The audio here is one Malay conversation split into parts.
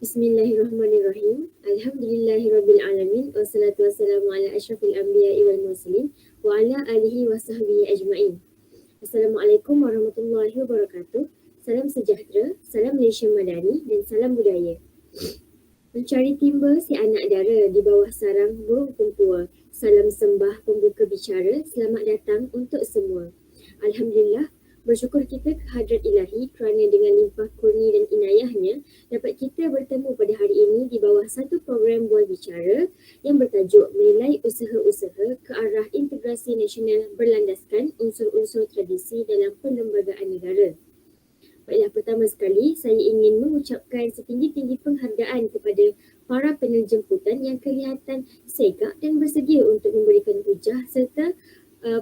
Bismillahirrahmanirrahim. Alhamdulillahirrabbilalamin. Wassalatu wassalamu ala asyrafil anbiya'i wal mursalin wa ala alihi wa sahbihi ajma'in. Assalamualaikum warahmatullahi wabarakatuh. Salam sejahtera, salam Malaysia Madani dan salam budaya. Mencari timba si anak dara di bawah sarang burung tempua. Salam sembah pembuka bicara, selamat datang untuk semua. Alhamdulillah, bersyukur kita ke hadrat ilahi kerana dengan limpah kurni dan inayahnya dapat kita bertemu pada hari ini di bawah satu program Bual Bicara yang bertajuk menilai usaha-usaha ke arah integrasi nasional berlandaskan unsur-unsur tradisi dalam perlembagaan negara. Baiklah, pertama sekali saya ingin mengucapkan setinggi-tinggi penghargaan kepada para panel jemputan yang kelihatan segak dan bersedia untuk memberikan hujah serta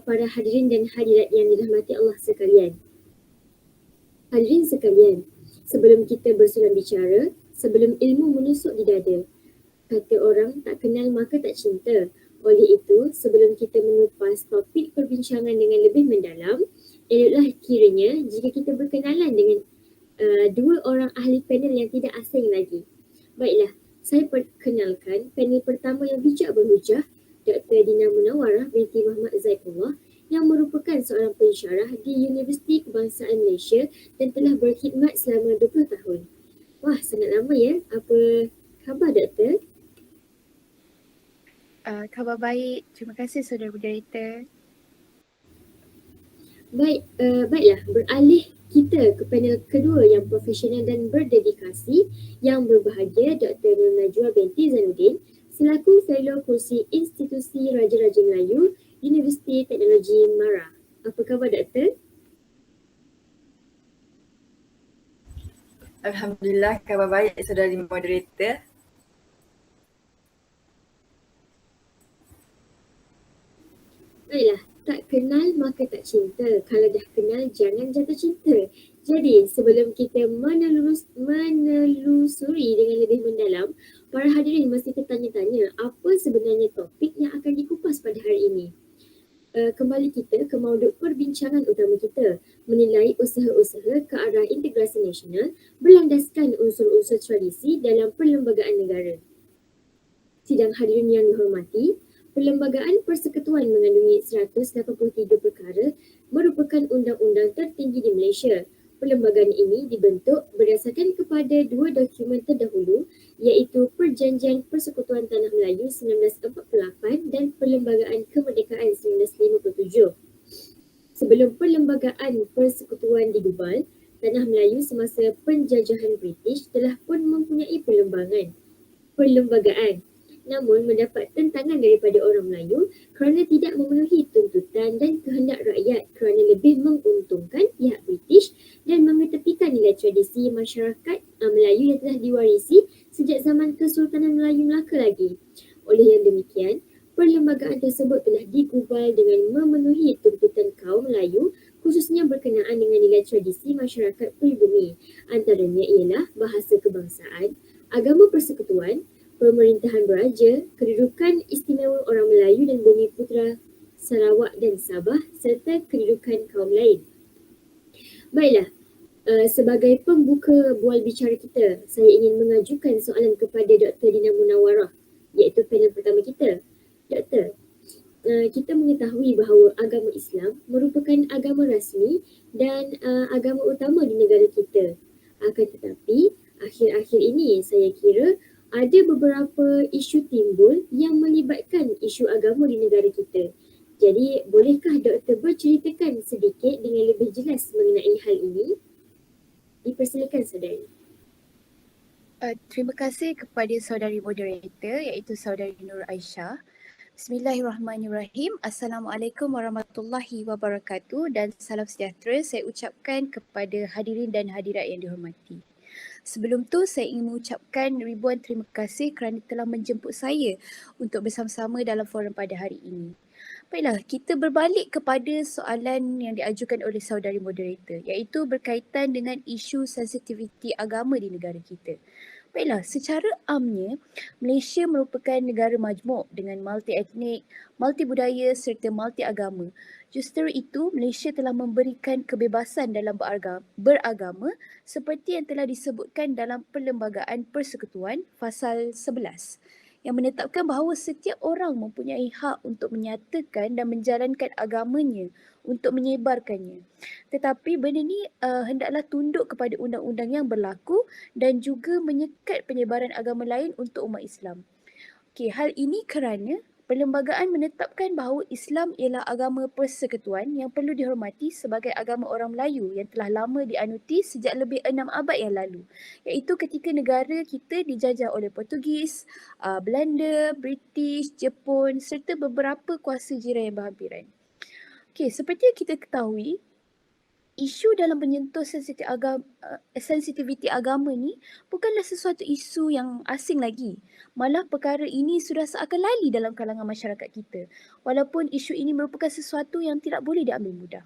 para hadirin dan hadirat yang dirahmati Allah sekalian. Hadirin sekalian, sebelum kita bersulam bicara, sebelum ilmu menusuk di dada, kata orang tak kenal maka tak cinta. Oleh itu, sebelum kita mengupas topik perbincangan dengan lebih mendalam, eloklah kiranya jika kita berkenalan dengan dua orang ahli panel yang tidak asing lagi. Baiklah, saya perkenalkan panel pertama yang bijak berhujah, Dr. Dina Munawarah binti Muhammad Zaidullah yang merupakan seorang pensyarah di Universiti Kebangsaan Malaysia dan telah berkhidmat selama 20 tahun. Wah, sangat lama ya. Apa khabar, Doktor? Khabar baik. Terima kasih saudara moderator. Baiklah, beralih kita ke panel kedua yang profesional dan berdedikasi yang berbahagia Dr. Nur Najwa binti Zainuddin selaku Fellow Kursi Institusi Raja-Raja Melayu Universiti Teknologi MARA. Apa khabar, Doktor? Alhamdulillah, khabar baik saudari moderator. Baiklah, tak kenal maka tak cinta. Kalau dah kenal, jangan jatuh cinta. Jadi, sebelum kita menelusuri dengan lebih mendalam, para hadirin mesti tertanya-tanya apa sebenarnya topik yang akan dikupas pada hari ini. Kembali kita ke mauduk perbincangan utama kita, menilai usaha-usaha ke arah integrasi nasional berlandaskan unsur-unsur tradisi dalam perlembagaan negara. Sidang hadirin yang dihormati, Perlembagaan Persekutuan mengandungi 183 perkara merupakan undang-undang tertinggi di Malaysia. Perlembagaan ini dibentuk berdasarkan kepada dua dokumen terdahulu iaitu Perjanjian Persekutuan Tanah Melayu 1948 dan Perlembagaan Kemerdekaan 1957. Sebelum Perlembagaan Persekutuan digubal, Tanah Melayu semasa penjajahan British telah pun mempunyai perlembagaan. Namun mendapat tentangan daripada orang Melayu kerana tidak memenuhi tuntutan dan kehendak rakyat kerana lebih menguntungkan pihak British dan mengetepikan nilai tradisi masyarakat Melayu yang telah diwarisi sejak zaman Kesultanan Melayu Melaka lagi. Oleh yang demikian, perlembagaan tersebut telah digubal dengan memenuhi tuntutan kaum Melayu khususnya berkenaan dengan nilai tradisi masyarakat pribumi. Antaranya ialah bahasa kebangsaan, agama persekutuan, pemerintahan beraja, kedudukan istimewa orang Melayu dan Bumi Putera Sarawak dan Sabah serta kedudukan kaum lain. Baiklah, sebagai pembuka bual bicara kita, saya ingin mengajukan soalan kepada Dr. Dina Munawarah iaitu panel pertama kita. Doktor, kita mengetahui bahawa agama Islam merupakan agama rasmi dan agama utama di negara kita. Akan tetapi, akhir-akhir ini saya kira ada beberapa isu timbul yang melibatkan isu agama di negara kita. Jadi, bolehkah doktor berceritakan sedikit dengan lebih jelas mengenai hal ini? Dipersilakan, saudari. Terima kasih kepada saudari moderator iaitu saudari Nur Aisyah. Bismillahirrahmanirrahim. Assalamualaikum warahmatullahi wabarakatuh dan salam sejahtera saya ucapkan kepada hadirin dan hadirat yang dihormati. Sebelum tu saya ingin mengucapkan ribuan terima kasih kerana telah menjemput saya untuk bersama-sama dalam forum pada hari ini. Baiklah, kita berbalik kepada soalan yang diajukan oleh saudari moderator, iaitu berkaitan dengan isu sensitiviti agama di negara kita. Baiklah, secara amnya, Malaysia merupakan negara majmuk dengan multi etnik, multi budaya serta multi agama. Justru itu, Malaysia telah memberikan kebebasan dalam beragama seperti yang telah disebutkan dalam Perlembagaan Persekutuan Fasal 11 yang menetapkan bahawa setiap orang mempunyai hak untuk menyatakan dan menjalankan agamanya untuk menyebarkannya. Tetapi benda ni hendaklah tunduk kepada undang-undang yang berlaku dan juga menyekat penyebaran agama lain untuk umat Islam. Okey, hal ini kerana perlembagaan menetapkan bahawa Islam ialah agama persekutuan yang perlu dihormati sebagai agama orang Melayu yang telah lama dianuti sejak lebih 6 abad yang lalu, iaitu ketika negara kita dijajah oleh Portugis, Belanda, British, Jepun serta beberapa kuasa jiran yang berhampiran. Okey, seperti yang kita ketahui, isu dalam menyentuh sensitiviti agama ni bukanlah sesuatu isu yang asing lagi. Malah perkara ini sudah seakan lali dalam kalangan masyarakat kita. Walaupun isu ini merupakan sesuatu yang tidak boleh diambil mudah.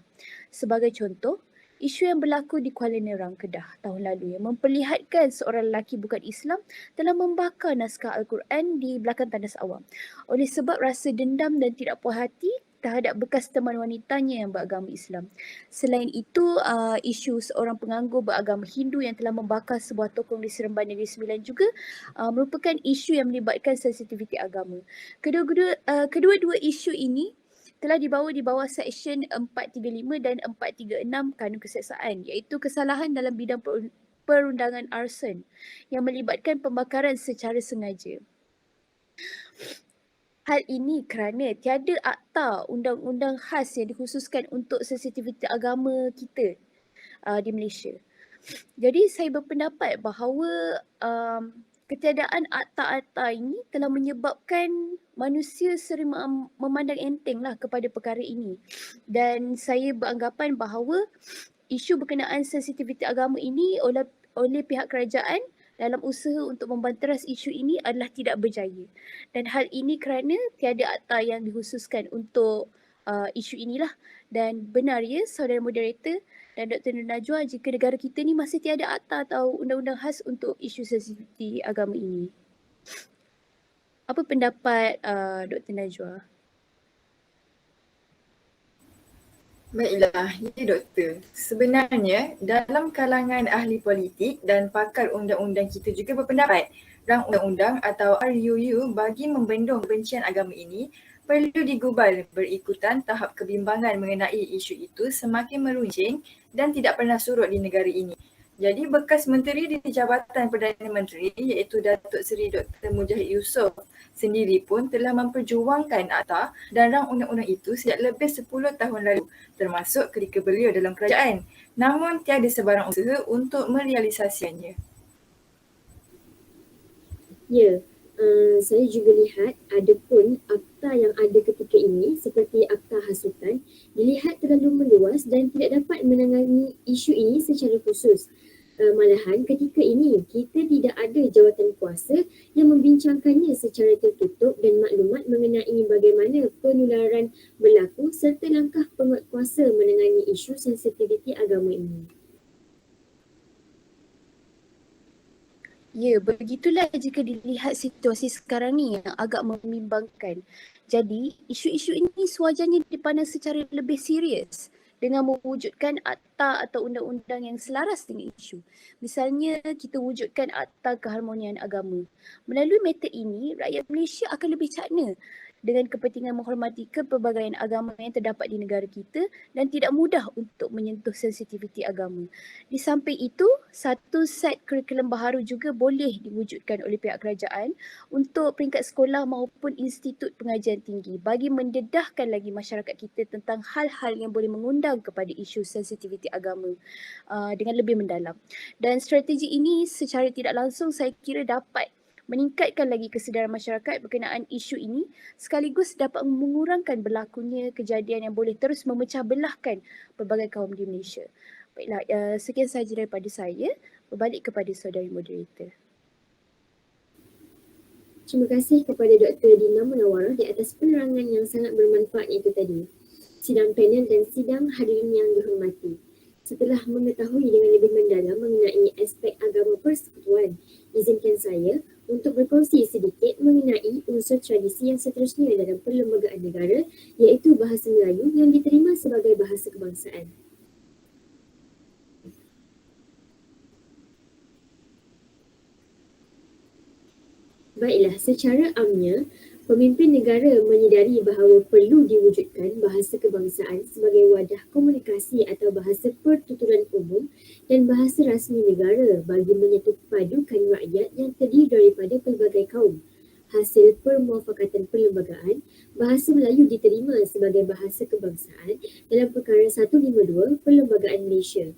Sebagai contoh, isu yang berlaku di Kuala Nerang, Kedah tahun lalu yang memperlihatkan seorang lelaki bukan Islam telah membakar naskah Al-Quran di belakang tandas awam oleh sebab rasa dendam dan tidak puas hati terhadap bekas teman wanitanya yang beragama Islam. Selain itu, isu seorang penganggur beragama Hindu yang telah membakar sebuah tokong di Seremban Negeri Sembilan juga merupakan isu yang melibatkan sensitiviti agama. Kedua-dua isu ini telah dibawa di bawah Seksyen 435 dan 436 Kanun Keseksaan, iaitu kesalahan dalam bidang perundangan arson yang melibatkan pembakaran secara sengaja. Hal ini kerana tiada akta undang-undang khas yang dikhususkan untuk sensitiviti agama kita di Malaysia. Jadi saya berpendapat bahawa ketiadaan akta-akta ini telah menyebabkan manusia sering memandang entenglah kepada perkara ini. Dan saya beranggapan bahawa isu berkenaan sensitiviti agama ini oleh pihak kerajaan dalam usaha untuk membanteras isu ini adalah tidak berjaya. Dan hal ini kerana tiada akta yang dikhususkan untuk isu inilah. Dan benar ya saudara moderator dan Dr. Nur Najwa, jika negara kita ni masih tiada akta atau undang-undang khas untuk isu sensitiviti agama ini. Apa pendapat Dr. Najwa? Baiklah, ya doktor. Sebenarnya dalam kalangan ahli politik dan pakar undang-undang kita juga berpendapat rang undang-undang atau RUU bagi membendung kebencian agama ini perlu digubal berikutan tahap kebimbangan mengenai isu itu semakin meruncing dan tidak pernah surut di negara ini. Jadi bekas menteri di Jabatan Perdana Menteri iaitu Datuk Seri Dr. Mujahid Yusof sendiri pun telah memperjuangkan akta dan rang undang-undang itu sejak lebih 10 tahun lalu, termasuk ketika beliau dalam kerajaan. Namun tiada sebarang usaha untuk merealisasikannya. Ya, saya juga lihat ada pun akta yang ada ketika ini seperti akta hasutan dilihat terlalu meluas dan tidak dapat menangani isu ini secara khusus. Malahan ketika ini kita tidak ada jawatan kuasa yang membincangkannya secara tertutup dan maklumat mengenai bagaimana penularan berlaku serta langkah penguatkuasa menangani isu sensitiviti agama ini. Ya, begitulah jika dilihat situasi sekarang ni yang agak membimbangkan. Jadi, isu-isu ini sewajarnya dipandang secara lebih serius dengan mewujudkan akta atau undang-undang yang selaras dengan isu. Misalnya, kita wujudkan akta keharmonian agama. Melalui metod ini, rakyat Malaysia akan lebih cakna dengan kepentingan menghormati kepelbagaian agama yang terdapat di negara kita dan tidak mudah untuk menyentuh sensitiviti agama. Di samping itu, satu set kurikulum baharu juga boleh diwujudkan oleh pihak kerajaan untuk peringkat sekolah maupun institut pengajian tinggi bagi mendedahkan lagi masyarakat kita tentang hal-hal yang boleh mengundang kepada isu sensitiviti agama dengan lebih mendalam. Dan strategi ini secara tidak langsung saya kira dapat meningkatkan lagi kesedaran masyarakat berkenaan isu ini sekaligus dapat mengurangkan berlakunya kejadian yang boleh terus memecah belahkan pelbagai kaum di Malaysia. Baiklah, sekian sahaja daripada saya. Berbalik kepada saudari moderator. Terima kasih kepada Dr. Dina Munawarah di atas penerangan yang sangat bermanfaat itu tadi. Sidang panel dan sidang hadirin yang dihormati. Setelah mengetahui dengan lebih mendalam mengenai aspek agama persekutuan, izinkan saya untuk berkongsi sedikit mengenai unsur tradisi yang seterusnya dalam perlembagaan negara, iaitu bahasa Melayu yang diterima sebagai bahasa kebangsaan. Baiklah, secara amnya, pemimpin negara menyedari bahawa perlu diwujudkan bahasa kebangsaan sebagai wadah komunikasi atau bahasa pertuturan umum dan bahasa rasmi negara bagi menyatupadukan rakyat yang terdiri daripada pelbagai kaum. Hasil permuafakatan perlembagaan, bahasa Melayu diterima sebagai bahasa kebangsaan dalam Perkara 152 Perlembagaan Malaysia.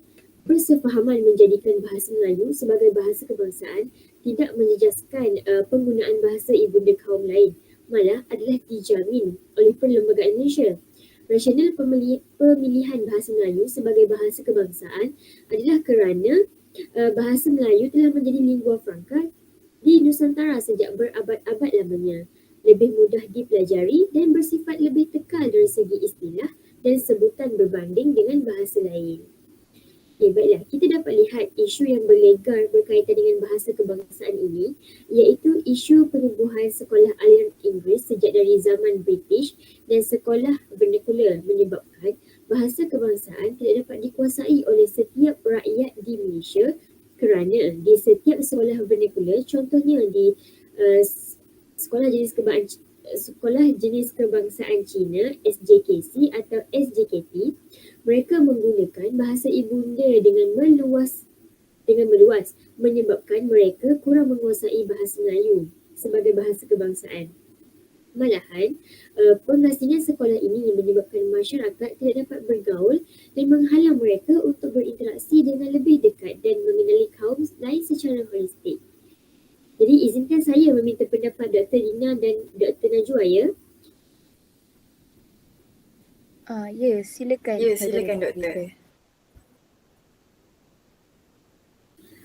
Persefahaman menjadikan bahasa Melayu sebagai bahasa kebangsaan tidak menjejaskan penggunaan bahasa ibunda kaum lain, malah adalah dijamin oleh Perlembagaan Malaysia. Rasional pemilihan bahasa Melayu sebagai bahasa kebangsaan adalah kerana bahasa Melayu telah menjadi lingua franca di Nusantara sejak berabad-abad lamanya, lebih mudah dipelajari dan bersifat lebih kekal dari segi istilah dan sebutan berbanding dengan bahasa lain. Baiklah, kita dapat lihat isu yang berlegar berkaitan dengan bahasa kebangsaan ini, iaitu isu penubuhan sekolah aliran Inggeris sejak dari zaman British dan sekolah vernacular menyebabkan bahasa kebangsaan tidak dapat dikuasai oleh setiap rakyat di Malaysia kerana di setiap sekolah vernacular, contohnya di sekolah jenis kebangsaan Cina SJKC atau SJKT, mereka menggunakan bahasa ibunda dengan meluas menyebabkan mereka kurang menguasai bahasa Melayu sebagai bahasa kebangsaan. Malahan, pengasingan sekolah ini menyebabkan masyarakat tidak dapat bergaul dan menghalang mereka untuk berinteraksi dengan lebih dekat dan mengenali kaum lain secara holistik. Jadi izinkan saya meminta pendapat Dr. Dina dan Dr. Najwa ya. Ya, silakan. Ya, silakan doktor.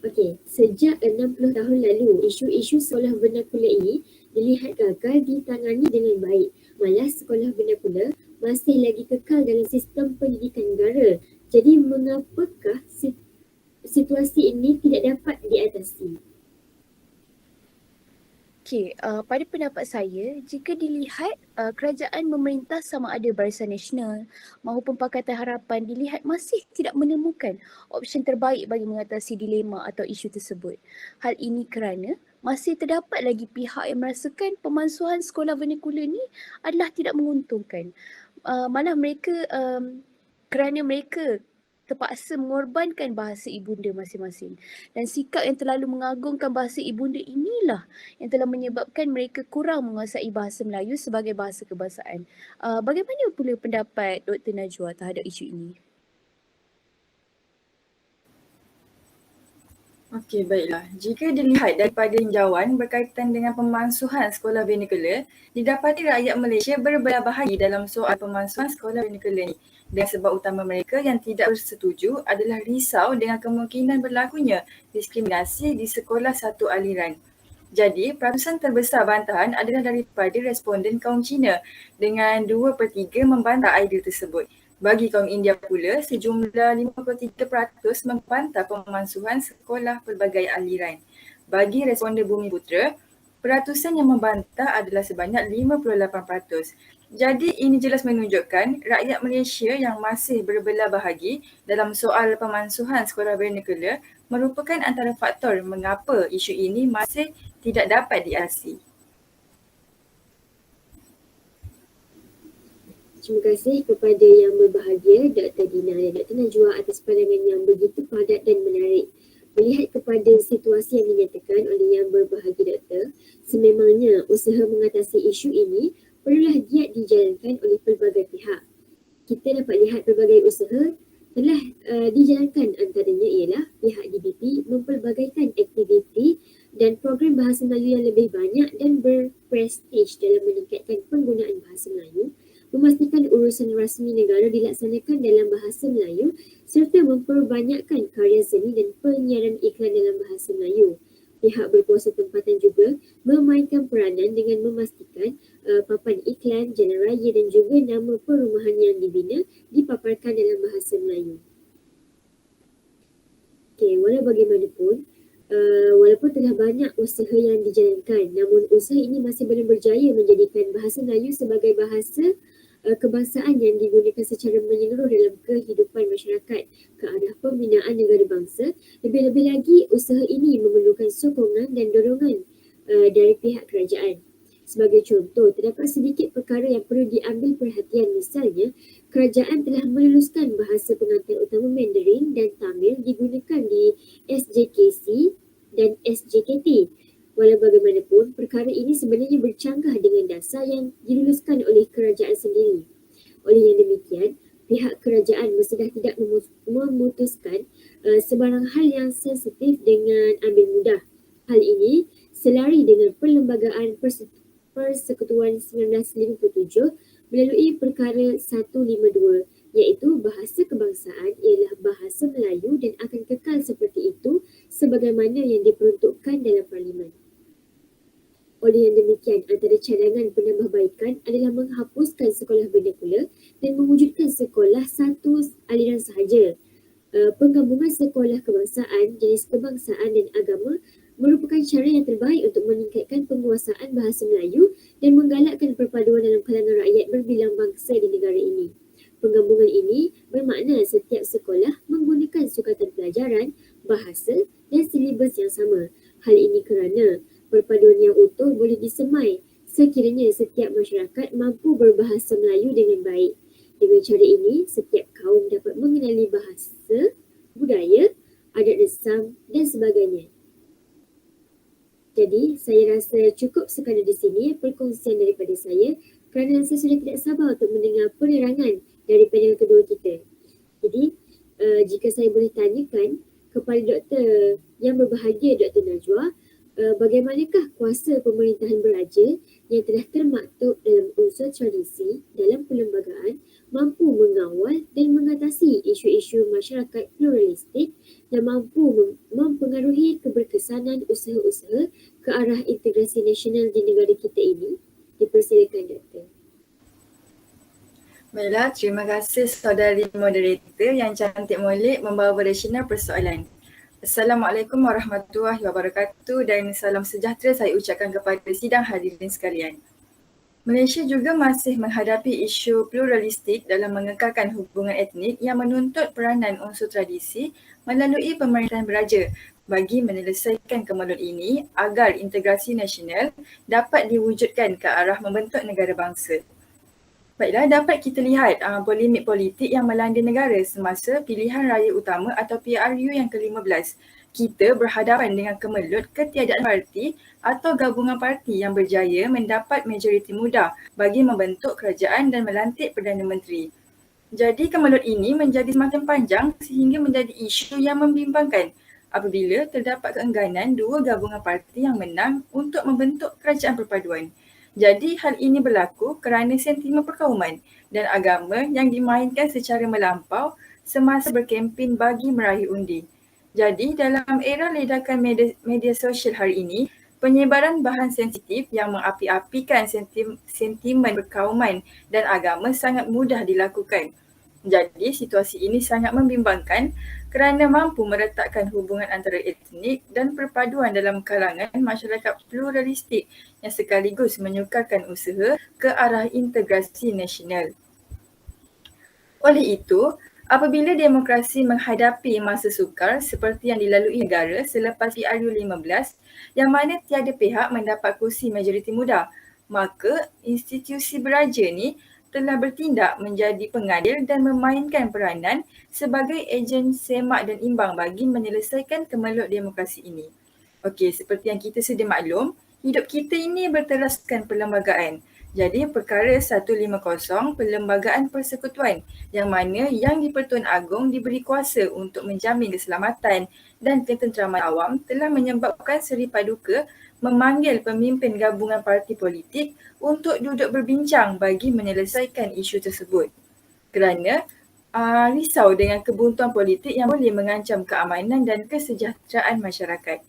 Okey, sejak 60 tahun lalu, isu-isu sekolah vernacular ini dilihat gagal ditangani dengan baik. Malah sekolah vernacular masih lagi kekal dalam sistem pendidikan negara. Jadi mengapakah situasi ini tidak dapat diatasi? Okey, pada pendapat saya, jika dilihat kerajaan memerintah sama ada Barisan Nasional maupun Pakatan Harapan dilihat masih tidak menemukan opsi terbaik bagi mengatasi dilema atau isu tersebut. Hal ini kerana masih terdapat lagi pihak yang merasakan pemansuhan sekolah vernacular ini adalah tidak menguntungkan. Malah mereka kerana mereka terpaksa mengorbankan bahasa ibunda masing-masing. Dan sikap yang terlalu mengagungkan bahasa ibunda inilah yang telah menyebabkan mereka kurang menguasai bahasa Melayu sebagai bahasa kebangsaan. Bagaimana pula pendapat Dr. Najwa terhadap isu ini? Okey, baiklah. Jika dilihat daripada tinjauan berkaitan dengan pemansuhan sekolah vernacular, didapati rakyat Malaysia berbelah bahagi dalam soal pemansuhan sekolah vernacular ini. Dan sebab utama mereka yang tidak bersetuju adalah risau dengan kemungkinan berlakunya diskriminasi di sekolah satu aliran. Jadi, peratusan terbesar bantahan adalah daripada responden kaum Cina dengan 2/3 membantah idea tersebut. Bagi kaum India pula, sejumlah 53% membantah pemansuhan sekolah pelbagai aliran. Bagi responden Bumiputera, peratusan yang membantah adalah sebanyak 58%. Jadi ini jelas menunjukkan rakyat Malaysia yang masih berbelah bahagi dalam soal pemansuhan sekolah vernacular merupakan antara faktor mengapa isu ini masih tidak dapat diatasi. Terima kasih kepada yang berbahagia Dr. Dina dan Dr. Najwa atas pandangan yang begitu padat dan menarik. Melihat kepada situasi yang dinyatakan oleh yang berbahagia doktor, sememangnya usaha mengatasi isu ini perlulah giat dijalankan oleh pelbagai pihak. Kita dapat lihat pelbagai usaha telah dijalankan, antaranya ialah pihak DBP mempelbagaikan aktiviti dan program bahasa Melayu yang lebih banyak dan berprestij dalam meningkatkan penggunaan bahasa Melayu, memastikan urusan rasmi negara dilaksanakan dalam bahasa Melayu serta memperbanyakkan karya seni dan penyiaran iklan dalam bahasa Melayu. pihak berkuasa tempatan juga memainkan peranan dengan memastikan papan iklan, jalan raya dan juga nama perumahan yang dibina dipaparkan dalam bahasa Melayu. Okey, walau bagaimanapun, walaupun telah banyak usaha yang dijalankan, namun usaha ini masih belum berjaya menjadikan bahasa Melayu sebagai bahasa kebangsaan yang digunakan secara menyeluruh dalam kehidupan masyarakat ke arah pembinaan negara bangsa. Lebih-lebih lagi, usaha ini memerlukan sokongan dan dorongan dari pihak kerajaan. Sebagai contoh, terdapat sedikit perkara yang perlu diambil perhatian. Misalnya, kerajaan telah meluluskan bahasa pengantar utama Mandarin dan Tamil digunakan di SJKC dan SJKT. Walau bagaimanapun, perkara ini sebenarnya bercanggah dengan dasar yang diluluskan oleh kerajaan sendiri. Oleh yang demikian, pihak kerajaan sudah tidak memutuskan sebarang hal yang sensitif dengan ambil mudah. Hal ini selari dengan Perlembagaan Persekutuan 1957 melalui perkara 152, iaitu bahasa kebangsaan ialah bahasa Melayu dan akan kekal seperti itu sebagaimana yang diperuntukkan dalam Parlimen. Oleh yang demikian, antara cadangan penambahbaikan adalah menghapuskan sekolah bernakula dan mewujudkan sekolah satu aliran sahaja. Penggabungan sekolah kebangsaan, jenis kebangsaan dan agama merupakan cara yang terbaik untuk meningkatkan penguasaan bahasa Melayu dan menggalakkan perpaduan dalam kalangan rakyat berbilang bangsa di negara ini. Penggabungan ini bermakna setiap sekolah menggunakan sukatan pelajaran, bahasa dan silibus yang sama. Hal ini kerana perpaduan yang utuh boleh disemai sekiranya setiap masyarakat mampu berbahasa Melayu dengan baik. Dengan cara ini, setiap kaum dapat mengenali bahasa, budaya, adat resam dan sebagainya. Jadi, saya rasa cukup sekadar di sini perkongsian daripada saya kerana saya sudah tidak sabar untuk mendengar penerangan dari panel kedua kita. Jadi, jika saya boleh tanyakan kepada doktor yang berbahagia, Dr. Najwa, bagaimanakah kuasa pemerintahan beraja yang telah termaktub dalam unsur tradisi dalam perlembagaan mampu mengawal dan mengatasi isu-isu masyarakat pluralistik yang mampu mempengaruhi keberkesanan usaha-usaha ke arah integrasi nasional di negara kita ini? Dipersilakan, Doktor. Baiklah, terima kasih saudari moderator yang cantik molek membawa beresinal persoalan. Assalamualaikum warahmatullahi wabarakatuh dan salam sejahtera saya ucapkan kepada sidang hadirin sekalian. Malaysia juga masih menghadapi isu pluralistik dalam mengekalkan hubungan etnik yang menuntut peranan unsur tradisi melalui pemerintahan beraja bagi menyelesaikan kemelut ini agar integrasi nasional dapat diwujudkan ke arah membentuk negara bangsa. Baiklah, dapat kita lihat polemik politik yang melanda negara semasa pilihan raya utama atau PRU yang ke-15. Kita berhadapan dengan kemelut ketiadaan parti atau gabungan parti yang berjaya mendapat majoriti mudah bagi membentuk kerajaan dan melantik Perdana Menteri. Jadi kemelut ini menjadi semakin panjang sehingga menjadi isu yang membimbangkan apabila terdapat keengganan dua gabungan parti yang menang untuk membentuk kerajaan perpaduan. Jadi hal ini berlaku kerana sentimen perkauman dan agama yang dimainkan secara melampau semasa berkempen bagi meraih undi. Jadi dalam era ledakan media sosial hari ini, penyebaran bahan sensitif yang mengapi-apikan sentimen perkauman dan agama sangat mudah dilakukan. Jadi situasi ini sangat membimbangkan kerana mampu meretakkan hubungan antara etnik dan perpaduan dalam kalangan masyarakat pluralistik yang sekaligus menyukarkan usaha ke arah integrasi nasional. Oleh itu, apabila demokrasi menghadapi masa sukar seperti yang dilalui negara selepas PRU 15 yang mana tiada pihak mendapat kursi majoriti mudah, maka institusi beraja ni telah bertindak menjadi pengadil dan memainkan peranan sebagai ejen semak dan imbang bagi menyelesaikan kemelut demokrasi ini. Okey, seperti yang kita sedia maklum, hidup kita ini berteraskan perlembagaan. Jadi perkara 150 Perlembagaan Persekutuan yang mana Yang di-Pertuan Agong diberi kuasa untuk menjamin keselamatan dan ketenteraman awam telah menyebabkan Seri Paduka memanggil pemimpin gabungan parti politik untuk duduk berbincang bagi menyelesaikan isu tersebut. Kerana risau dengan kebuntuan politik yang boleh mengancam keamanan dan kesejahteraan masyarakat.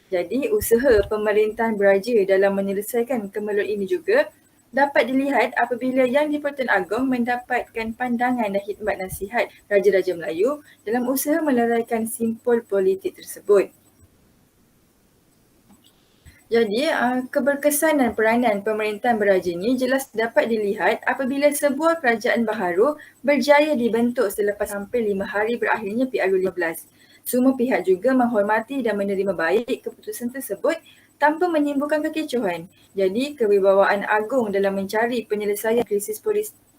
Jadi usaha pemerintahan beraja dalam menyelesaikan kemelut ini juga dapat dilihat apabila Yang di-Pertuan Agong mendapatkan pandangan dan khidmat nasihat Raja-Raja Melayu dalam usaha meleraikan simpul politik tersebut. Jadi, keberkesan dan peranan pemerintahan beraja ini jelas dapat dilihat apabila sebuah kerajaan baharu berjaya dibentuk selepas hampir 5 hari berakhirnya PRU15. Semua pihak juga menghormati dan menerima baik keputusan tersebut tanpa menimbulkan kekecohan. Jadi, kewibawaan agung dalam mencari penyelesaian krisis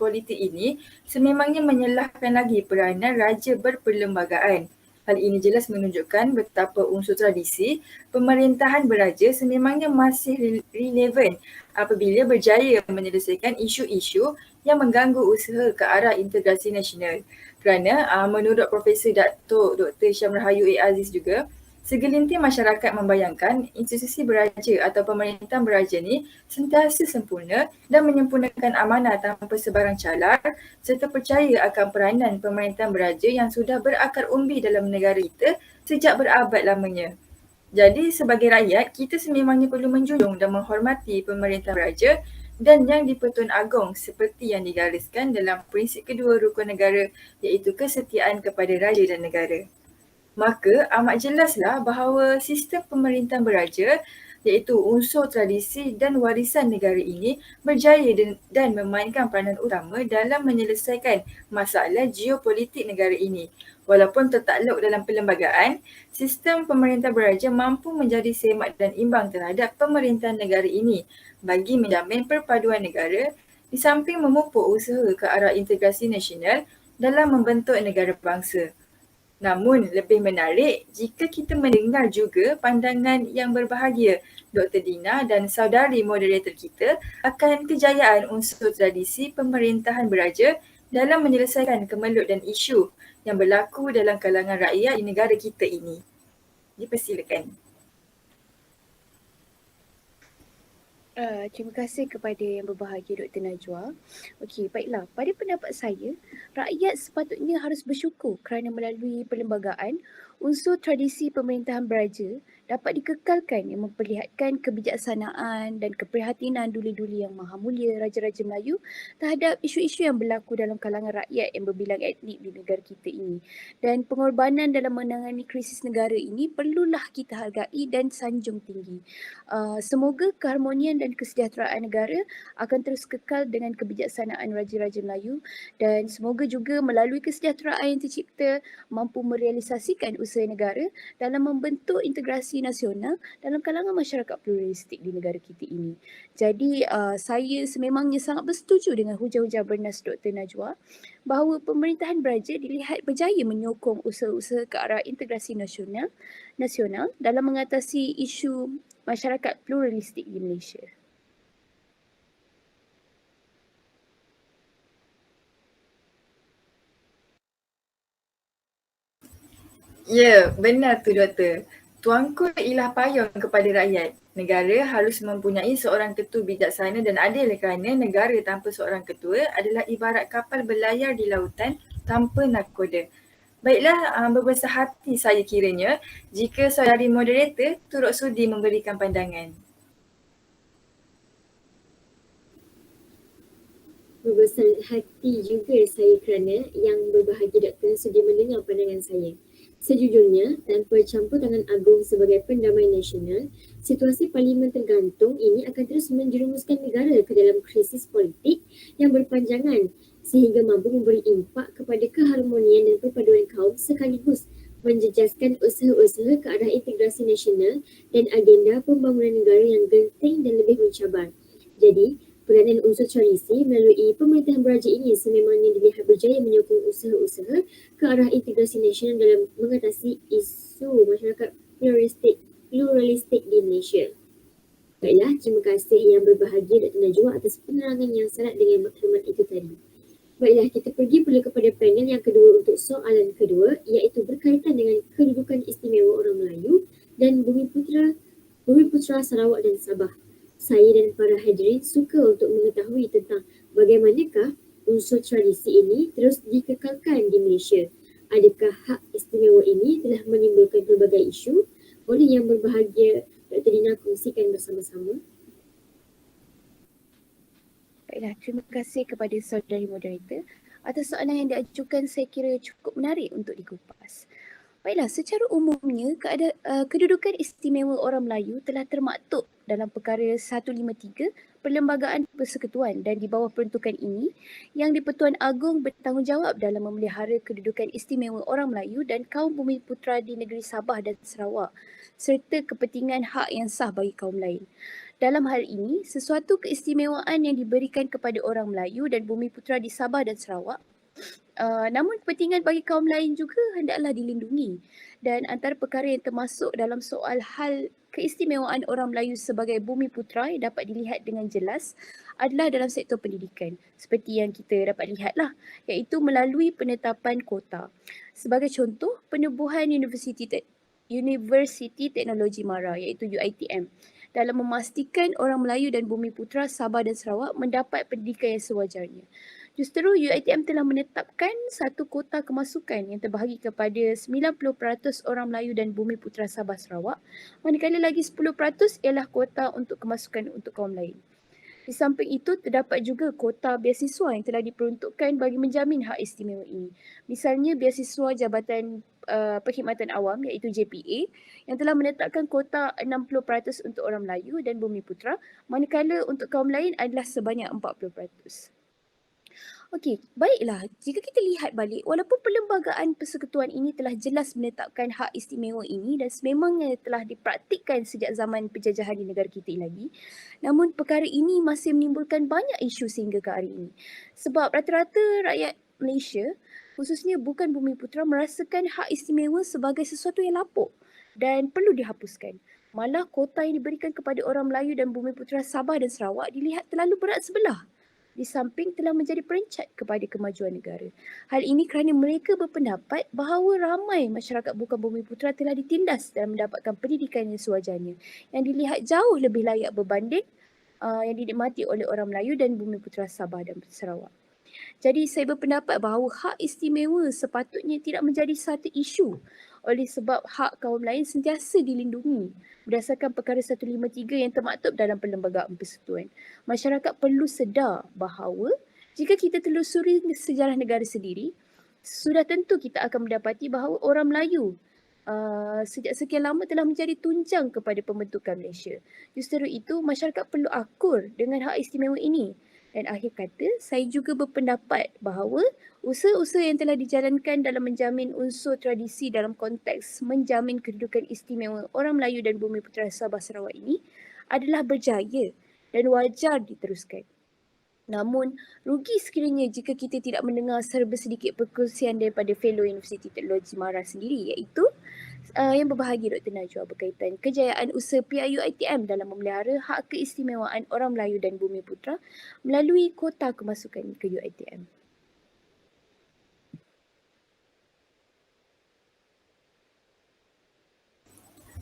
politik ini sememangnya menyelahkan lagi peranan raja berperlembagaan. Hal ini jelas menunjukkan betapa unsur tradisi pemerintahan beraja sememangnya masih relevan apabila berjaya menyelesaikan isu-isu yang mengganggu usaha ke arah integrasi nasional. Kerana menurut Profesor Datuk Dr. Syam Rahayu A. Aziz juga, segelintir masyarakat membayangkan institusi beraja atau pemerintahan beraja ni sentiasa sempurna dan menyempurnakan amanah tanpa sebarang calar serta percaya akan peranan pemerintahan beraja yang sudah berakar umbi dalam negara kita sejak berabad lamanya. Jadi sebagai rakyat, kita sememangnya perlu menjunjung dan menghormati pemerintahan beraja dan Yang di-Pertuan Agong seperti yang digariskan dalam prinsip kedua rukun negara iaitu kesetiaan kepada raja dan negara. Maka amat jelaslah bahawa sistem pemerintahan beraja iaitu unsur tradisi dan warisan negara ini berjaya dan memainkan peranan utama dalam menyelesaikan masalah geopolitik negara ini. Walaupun tertakluk dalam perlembagaan, sistem pemerintahan beraja mampu menjadi semak dan imbang terhadap pemerintahan negara ini bagi menjamin perpaduan negara di samping memupuk usaha ke arah integrasi nasional dalam membentuk negara bangsa. Namun lebih menarik jika kita mendengar juga pandangan yang berbahagia Dr. Dina dan saudari moderator kita akan kejayaan unsur tradisi pemerintahan beraja dalam menyelesaikan kemelut dan isu yang berlaku dalam kalangan rakyat di negara kita ini. Dipersilakan. Terima kasih kepada yang berbahagia Dr. Najwa. Okey, baiklah. Pada pendapat saya, rakyat sepatutnya harus bersyukur kerana melalui perlembagaan, unsur tradisi pemerintahan beraja dapat dikekalkan yang memperlihatkan kebijaksanaan dan keprihatinan duli-duli yang maha mulia Raja-Raja Melayu terhadap isu-isu yang berlaku dalam kalangan rakyat yang berbilang etnik di negara kita ini. Dan pengorbanan dalam menangani krisis negara ini perlulah kita hargai dan sanjung tinggi. Semoga keharmonian dan kesejahteraan negara akan terus kekal dengan kebijaksanaan Raja-Raja Melayu dan semoga juga melalui kesejahteraan yang tercipta mampu merealisasikan usaha negara dalam membentuk integrasi nasional dalam kalangan masyarakat pluralistik di negara kita ini. Jadi saya sememangnya sangat bersetuju dengan hujah-hujah bernas Dr. Najwa bahawa pemerintahan beraja dilihat berjaya menyokong usaha-usaha ke arah integrasi nasional dalam mengatasi isu masyarakat pluralistik di Malaysia. Ya, benar tu Doktor. Tuanku ialah payung kepada rakyat. Negara harus mempunyai seorang ketua bijaksana dan adil kerana negara tanpa seorang ketua adalah ibarat kapal berlayar di lautan tanpa nakoda. Baiklah, berbesar hati saya kiranya jika saudari moderator turut sudi memberikan pandangan. Berbesar hati juga saya kerana yang berbahagia Doktor sudi mendengar pandangan saya. Sejujurnya, tanpa campur tangan agung sebagai pendamai nasional, situasi parlimen tergantung ini akan terus menjerumuskan negara ke dalam krisis politik yang berpanjangan sehingga mampu memberi impak kepada keharmonian dan perpaduan kaum sekaligus menjejaskan usaha-usaha ke arah integrasi nasional dan agenda pembangunan negara yang genting dan lebih mencabar. Jadi, peranan unsur tradisi melalui pemerintahan beraja ini sememangnya dilihat berjaya menyokong usaha-usaha ke arah integrasi nasional dalam mengatasi isu masyarakat pluralistik di Malaysia. Baiklah, terima kasih yang berbahagia Dr. Najwa atas penerangan yang sangat dengan maklumat itu tadi. Baiklah, kita pergi pula kepada panel yang kedua untuk soalan kedua iaitu berkaitan dengan kedudukan istimewa orang Melayu dan Bumi Putera Sarawak dan Sabah. Saya dan para hadirin suka untuk mengetahui tentang bagaimanakah unsur tradisi ini terus dikekalkan di Malaysia. Adakah hak istimewa ini telah menimbulkan pelbagai isu? Boleh yang berbahagia Dr. Dina kongsikan bersama-sama? Baiklah, terima kasih kepada saudari moderator. Atas soalan yang diajukan saya kira cukup menarik untuk dikupas. Baiklah, secara umumnya kedudukan istimewa orang Melayu telah termaktub dalam perkara 153 Perlembagaan Persekutuan, dan di bawah peruntukan ini Yang di-Pertuan Agong bertanggungjawab dalam memelihara kedudukan istimewa orang Melayu dan kaum Bumiputera di negeri Sabah dan Sarawak serta kepentingan hak yang sah bagi kaum lain. Dalam hal ini, sesuatu keistimewaan yang diberikan kepada orang Melayu dan Bumiputera di Sabah dan Sarawak namun kepentingan bagi kaum lain juga hendaklah dilindungi, dan antara perkara yang termasuk dalam soal hal keistimewaan orang Melayu sebagai Bumiputera yang dapat dilihat dengan jelas adalah dalam sektor pendidikan, seperti yang kita dapat lihatlah, iaitu melalui penetapan kota. Sebagai contoh, penubuhan Universiti Teknologi Mara iaitu UiTM dalam memastikan orang Melayu dan Bumiputera Sabah dan Sarawak mendapat pendidikan yang sewajarnya. Justru UiTM telah menetapkan satu kota kemasukan yang terbahagi kepada 90% orang Melayu dan Bumiputera Sabah Sarawak, manakala lagi 10% ialah kota untuk kemasukan untuk kaum lain. Di samping itu, terdapat juga kota beasiswa yang telah diperuntukkan bagi menjamin hak istimewa ini. Misalnya beasiswa Jabatan Perkhidmatan Awam iaitu JPA yang telah menetapkan kota 60% untuk orang Melayu dan Bumiputera, manakala untuk kaum lain adalah sebanyak 40%. Okey, baiklah. Jika kita lihat balik, walaupun perlembagaan persekutuan ini telah jelas menetapkan hak istimewa ini dan sememangnya telah dipraktikkan sejak zaman penjajahan di negara kita lagi, namun perkara ini masih menimbulkan banyak isu sehingga ke hari ini. Sebab rata-rata rakyat Malaysia, khususnya bukan Bumiputera, merasakan hak istimewa sebagai sesuatu yang lapuk dan perlu dihapuskan. Malah kota yang diberikan kepada orang Melayu dan Bumiputera Sabah dan Sarawak dilihat terlalu berat sebelah, di samping telah menjadi perencat kepada kemajuan negara. Hal ini kerana mereka berpendapat bahawa ramai masyarakat bukan Bumiputera telah ditindas dalam mendapatkan pendidikan yang sewajarnya, yang dilihat jauh lebih layak berbanding yang dinikmati oleh orang Melayu dan Bumiputera Sabah dan Sarawak. Jadi saya berpendapat bahawa hak istimewa sepatutnya tidak menjadi satu isu oleh sebab hak kaum lain sentiasa dilindungi berdasarkan perkara 153 yang termaktub dalam Perlembagaan Persekutuan. Masyarakat perlu sedar bahawa jika kita telusuri sejarah negara sendiri, sudah tentu kita akan mendapati bahawa orang Melayu sejak sekian lama telah menjadi tunjang kepada pembentukan Malaysia. Justru itu, masyarakat perlu akur dengan hak istimewa ini. Dan akhir kata, saya juga berpendapat bahawa usaha-usaha yang telah dijalankan dalam menjamin unsur tradisi dalam konteks menjamin kedudukan istimewa orang Melayu dan Bumiputera Sabah Sarawak ini adalah berjaya dan wajar diteruskan. Namun, rugi sekiranya jika kita tidak mendengar serba sedikit perkongsian daripada fellow Universiti Teknologi Mara sendiri, iaitu yang berbahagia Dr. Najwa berkaitan kejayaan usaha PIUiTM dalam memelihara hak keistimewaan orang Melayu dan Bumiputera melalui kota kemasukan ke UiTM.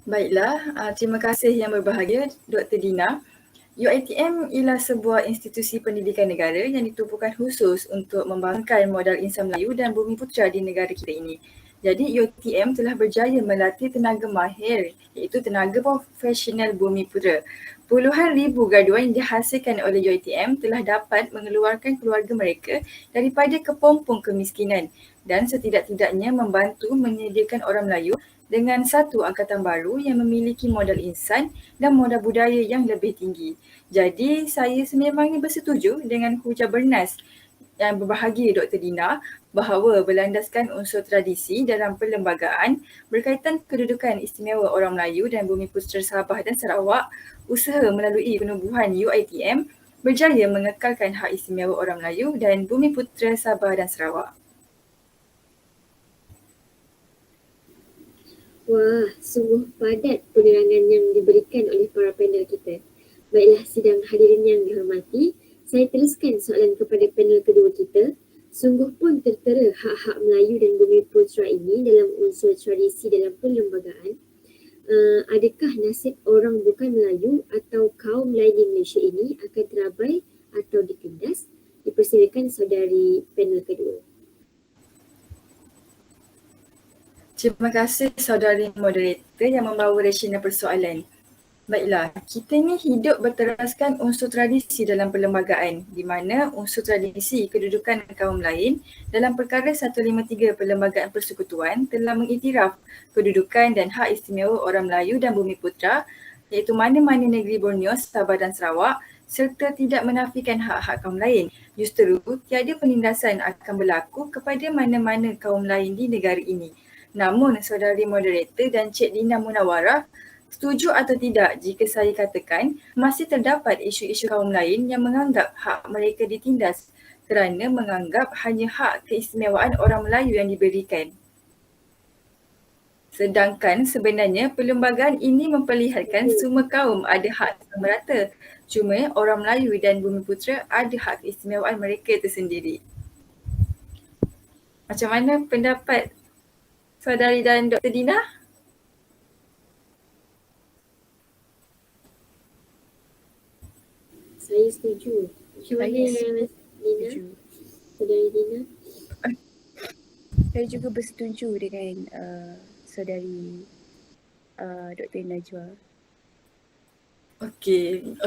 Baiklah, terima kasih yang berbahagia Dr. Dina. UiTM ialah sebuah institusi pendidikan negara yang ditumpukan khusus untuk membangunkan modal insan Melayu dan Bumiputera di negara kita ini. Jadi UiTM telah berjaya melatih tenaga mahir, iaitu tenaga profesional Bumiputera. Puluhan ribu graduan yang dihasilkan oleh UiTM telah dapat mengeluarkan keluarga mereka daripada kepompong kemiskinan dan setidak-tidaknya membantu menyediakan orang Melayu dengan satu angkatan baru yang memiliki modal insan dan modal budaya yang lebih tinggi. Jadi saya sememangnya bersetuju dengan hujah bernas yang berbahagia Dr. Dina bahawa berlandaskan unsur tradisi dalam perlembagaan berkaitan kedudukan istimewa orang Melayu dan Bumiputera Sabah dan Sarawak, usaha melalui penubuhan UiTM berjaya mengekalkan hak istimewa orang Melayu dan Bumiputera Sabah dan Sarawak. Wah, sungguh padat penerangan yang diberikan oleh para panel kita. Baiklah sidang hadirin yang dihormati, saya teruskan soalan kepada panel kedua kita. Sungguh pun tertera hak-hak Melayu dan Bumiputera ini dalam unsur tradisi dalam perlembagaan. Adakah nasib orang bukan Melayu atau kaum lain di Malaysia ini akan terabai atau ditindas? Dipersilakan saudari panel kedua. Terima kasih saudari moderator yang membawa rasional persoalan. Baiklah, kita ni hidup berteraskan unsur tradisi dalam perlembagaan di mana unsur tradisi kedudukan kaum lain dalam perkara 153 Perlembagaan Persekutuan telah mengiktiraf kedudukan dan hak istimewa orang Melayu dan Bumiputera iaitu mana-mana negeri Borneo, Sabah dan Sarawak serta tidak menafikan hak-hak kaum lain. Justru, tiada penindasan akan berlaku kepada mana-mana kaum lain di negara ini. Namun, saudari moderator dan Cik Dina Munawarah, setuju atau tidak jika saya katakan masih terdapat isu-isu kaum lain yang menganggap hak mereka ditindas kerana menganggap hanya hak keistimewaan orang Melayu yang diberikan. Sedangkan sebenarnya perlembagaan ini memperlihatkan semua kaum ada hak sama rata. Cuma orang Melayu dan Bumiputera ada hak keistimewaan mereka tersendiri. Macam mana pendapat saudari dan Dr. Dina? Saya setuju. Macam mana Dina? Setuju. Saudari Dina? Saya juga bersetuju dengan saudari Dr. Najwa. Okey,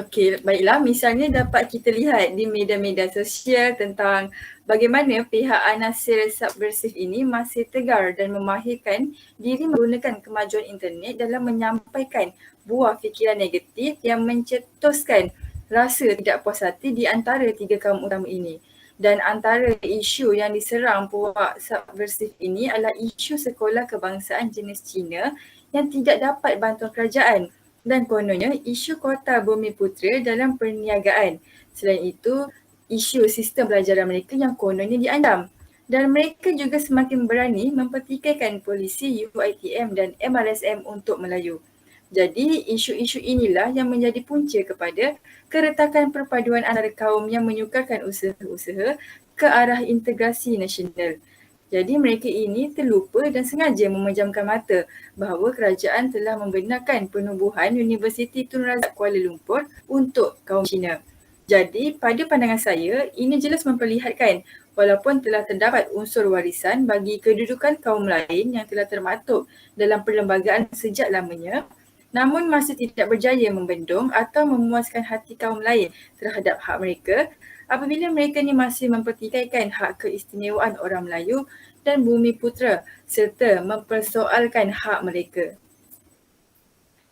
baiklah. Misalnya dapat kita lihat di media-media sosial tentang bagaimana pihak anasir subversif ini masih tegar dan memahirkan diri menggunakan kemajuan internet dalam menyampaikan buah fikiran negatif yang mencetuskan rasa tidak puas hati di antara tiga kaum utama ini. Dan antara isu yang diserang puak subversif ini adalah isu sekolah kebangsaan jenis Cina yang tidak dapat bantuan kerajaan. Dan kononnya isu kuota Bumiputera dalam perniagaan. Selain itu, isu sistem pelajaran mereka yang kononnya diancam. Dan mereka juga semakin berani mempertikaikan polisi UiTM dan MRSM untuk Melayu. Jadi, isu-isu inilah yang menjadi punca kepada keretakan perpaduan antara kaum yang menyukarkan usaha-usaha ke arah integrasi nasional. Jadi mereka ini terlupa dan sengaja memejamkan mata bahawa kerajaan telah membenarkan penubuhan Universiti Tun Razak Kuala Lumpur untuk kaum Cina. Jadi pada pandangan saya, ini jelas memperlihatkan walaupun telah terdapat unsur warisan bagi kedudukan kaum lain yang telah termaktub dalam perlembagaan sejak lamanya, namun masih tidak berjaya membendung atau memuaskan hati kaum lain terhadap hak mereka apabila mereka ni masih mempertikaikan hak keistimewaan orang Melayu dan Bumiputera serta mempersoalkan hak mereka.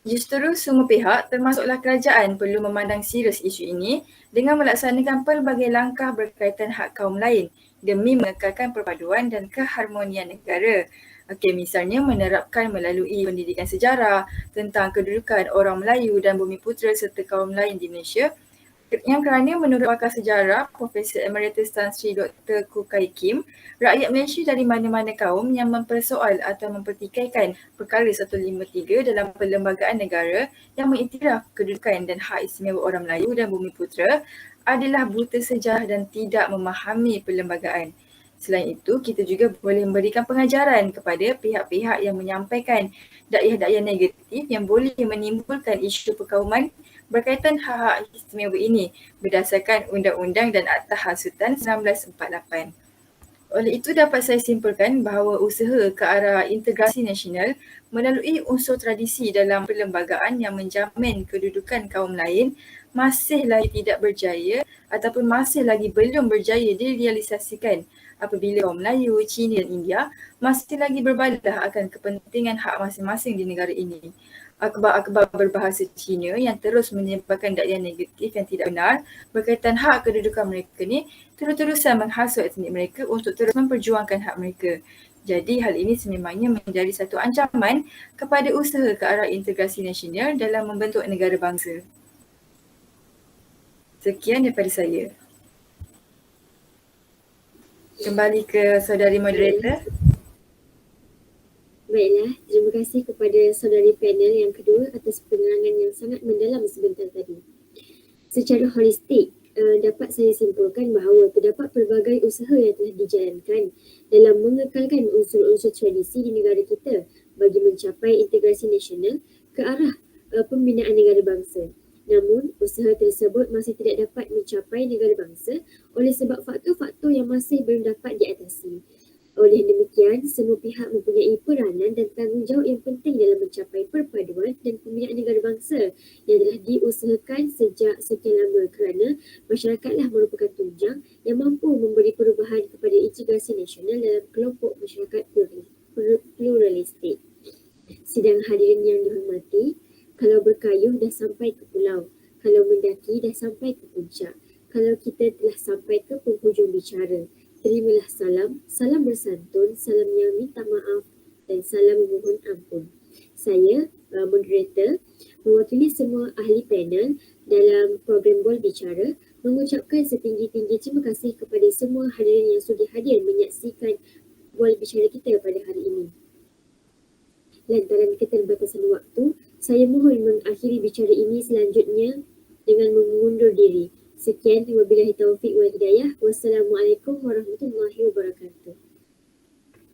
Justru semua pihak termasuklah kerajaan perlu memandang serius isu ini dengan melaksanakan pelbagai langkah berkaitan hak kaum lain demi mengekalkan perpaduan dan keharmonian negara. Okey, misalnya menerapkan melalui pendidikan sejarah tentang kedudukan orang Melayu dan Bumiputera serta kaum lain di Malaysia yang kerana menurut pakar sejarah Profesor Emeritus Tan Sri Dr. Kukai Kim, rakyat Malaysia dari mana-mana kaum yang mempersoal atau mempertikaikan perkara 153 dalam perlembagaan negara yang mengiktiraf kedudukan dan hak istimewa orang Melayu dan Bumiputera adalah buta sejarah dan tidak memahami perlembagaan. Selain itu, kita juga boleh memberikan pengajaran kepada pihak-pihak yang menyampaikan dakwah-dakwah negatif yang boleh menimbulkan isu perkauman berkaitan hak-hak istimewa ini berdasarkan Undang-Undang dan Akta Hasutan 1948. Oleh itu dapat saya simpulkan bahawa usaha ke arah integrasi nasional melalui unsur tradisi dalam perlembagaan yang menjamin kedudukan kaum lain masih lagi tidak berjaya ataupun masih lagi belum berjaya direalisasikan apabila kaum Melayu, Cina dan India masih lagi berbalah akan kepentingan hak masing-masing di negara ini. Akhbar-akhbar berbahasa Cina yang terus menyebarkan dakwah negatif yang tidak benar berkaitan hak kedudukan mereka ni terus-terusan menghasut etnik mereka untuk terus memperjuangkan hak mereka. Jadi hal ini sememangnya menjadi satu ancaman kepada usaha ke arah integrasi nasional dalam membentuk negara bangsa. Sekian daripada saya. Kembali ke saudari moderator. Baiklah, terima kasih kepada saudari panel yang kedua atas penerangan yang sangat mendalam sebentar tadi. Secara holistik, dapat saya simpulkan bahawa terdapat pelbagai usaha yang telah dijalankan dalam mengekalkan unsur-unsur tradisi di negara kita bagi mencapai integrasi nasional ke arah pembinaan negara bangsa. Namun, usaha tersebut masih tidak dapat mencapai negara bangsa oleh sebab faktor-faktor yang masih belum dapat diatasi. Oleh demikian, semua pihak mempunyai peranan dan tanggungjawab yang penting dalam mencapai perpaduan dan pembinaan negara bangsa yang telah diusahakan sejak sekian lama, kerana masyarakatlah merupakan tunjang yang mampu memberi perubahan kepada integrasi nasional dalam kelompok masyarakat pluralistik. Sidang hadirin yang dihormati, kalau berkayuh dah sampai ke pulau, kalau mendaki dah sampai ke puncak, kalau kita telah sampai ke penghujung bicara, terimalah salam, salam bersantun, salam yang minta maaf dan salam memohon ampun. Saya, moderator, mewakili semua ahli panel dalam program Bold Bicara, mengucapkan setinggi-tinggi terima kasih kepada semua hadirin yang sudi hadir menyaksikan Bold Bicara kita pada hari ini. Lantaran keterbatasan waktu, saya mohon mengakhiri bicara ini selanjutnya dengan mengundur diri. Sekian, wabillahi taufiq wal hidayah. Wassalamualaikum warahmatullahi wabarakatuh.